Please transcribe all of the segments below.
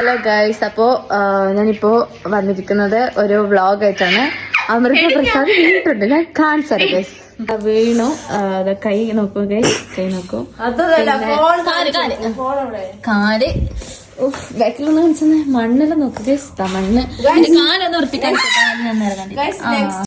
Hello guys, അപ്പോൾ ഞാനിപ്പോൾ വന്നിരിക്കുന്നത് ഒരു വ്ളോഗായിട്ടാണ്. അമൃത പ്രസാദ് വീണിട്ടുണ്ട്, ഞാൻ കാണിച്ചത് ഗൈസ്. വീണു, കൈ നോക്കൂ ഗൈസ്, കൈ നോക്കൂ. കാല് ബാക്കിലൊന്നും കാണിച്ചത് മണ്ണെല്ലാം നോക്കുക. മണ്ണ്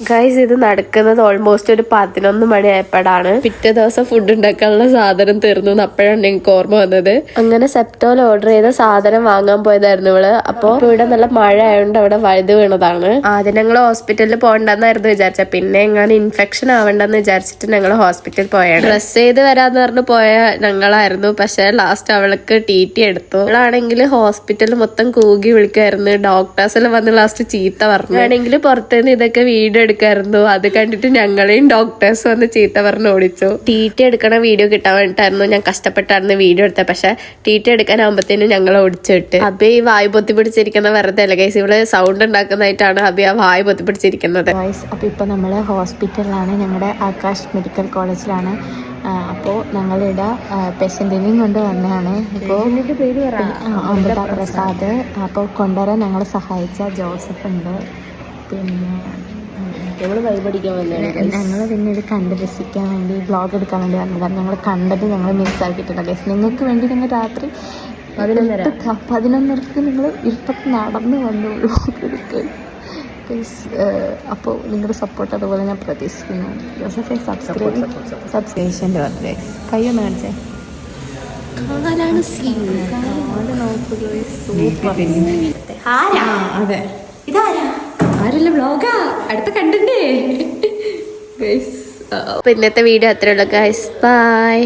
ഗൈസ്, ഇത് നടക്കുന്നത് ഓൾമോസ്റ്റ് ഒരു 11 മണിയായപ്പോഴാണ്. പിറ്റേ ദിവസം ഫുഡ് ഉണ്ടാക്കാനുള്ള സാധനം തീർന്നു. അപ്പോഴാണ് ഞങ്ങൾക്ക് ഓർമ്മ വന്നത്. അങ്ങനെ സെപ്റ്റോയിൽ ഓർഡർ ചെയ്ത സാധനം വാങ്ങാൻ പോയതായിരുന്നു ഇവള്. അപ്പൊ ഇവിടെ നല്ല മഴ ആയതുകൊണ്ട് അവിടെ വഴുത് വീണതാണ്. ആദ്യം ഞങ്ങൾ ഹോസ്പിറ്റലിൽ പോകണ്ടെന്നായിരുന്നു വിചാരിച്ചത്. പിന്നെ എങ്ങനെ ഇൻഫെക്ഷൻ ആവണ്ടെന്ന് വിചാരിച്ചിട്ട് ഞങ്ങൾ ഹോസ്പിറ്റലിൽ പോയാണ്. ഡ്രസ് ചെയ്ത് വരാന്ന് പറഞ്ഞ് പോയ ഞങ്ങളായിരുന്നു. പക്ഷെ ലാസ്റ്റ് അവൾക്ക് TT എടുത്തു. അവളാണെങ്കിൽ ഹോസ്പിറ്റലിൽ മൊത്തം കൂകി വിളിക്കായിരുന്നു. ഡോക്ടേഴ്സെല്ലാം വന്ന് ലാസ്റ്റ് ചീത്ത പറഞ്ഞു. ആണെങ്കിൽ പുറത്തുനിന്ന് ഇതൊക്കെ വീഡിയോ എടുക്കായിരുന്നു. അത് കണ്ടിട്ട് ഞങ്ങളെയും ഡോക്ടേഴ്സ് വന്ന് ചീത്ത പറഞ്ഞ് ഓടിച്ചു. TT എടുക്കണ വീഡിയോ കിട്ടാൻ വേണ്ടിട്ടായിരുന്നു ഞാൻ കഷ്ടപ്പെട്ടായിരുന്നു വീഡിയോ എടുത്തത്. പക്ഷെ TT എടുക്കാനാകുമ്പത്തേനും ഞങ്ങൾ ഓടിച്ചിട്ട് അബി ഈ വായു പൊത്തി പിടിച്ചിരിക്കുന്ന വെറുതെ അല്ല ഗൈസ്, ഇവള് സൗണ്ട് ഉണ്ടാക്കുന്നതായിട്ടാണ് അബി ആ വായു പൊത്തി പിടിച്ചിരിക്കുന്നത്. അപ്പൊ ഇപ്പൊ നമ്മള് ഹോസ്പിറ്റലിലാണ്, ഞങ്ങളുടെ ആകാശ് മെഡിക്കൽ കോളേജിലാണ്. അപ്പോൾ ഞങ്ങളിവിടെ പേഷ്യൻറ്റിനെയും കൊണ്ട് വന്നതാണ്. ഇപ്പോൾ അമൃത പ്രസാദ്. അപ്പോൾ കൊണ്ടുവരാൻ ഞങ്ങളെ സഹായിച്ച ജോസഫ് ഉണ്ട്. പിന്നെ ഞങ്ങൾ പിന്നെ ഇത് കണ്ട് രസിക്കാൻ വേണ്ടി വ്ളോഗ് എടുക്കാൻ വേണ്ടി വന്നതാണ്. ഞങ്ങൾ കണ്ടത് ഞങ്ങൾ മിസ്സാക്കിയിട്ടുണ്ട് ഗൈസ്. നിങ്ങൾക്ക് വേണ്ടി ഞങ്ങൾ രാത്രി 11:30 നിങ്ങൾ ഇരുട്ടത്ത് നടന്ന് വന്നു വ്ളോഗ് എടുക്കാൻ. അപ്പോൾ നിങ്ങളുടെ സപ്പോർട്ട് അതുപോലെ ഞാൻ പ്രതീക്ഷിക്കുന്നു. ജോസഫെ സബ്സ്ക്രിപ്ഷൻ്റെ വന്നത് കയ്യൊന്ന് കാണിച്ചേ. അതെ, ഇതാരാ ആരല്ല വ്ളോഗാ അടുത്ത കണ്ടേ. ഇന്നത്തെ വീഡിയോ അത്രയുള്ളൂ ഗൈസ്. ബൈ.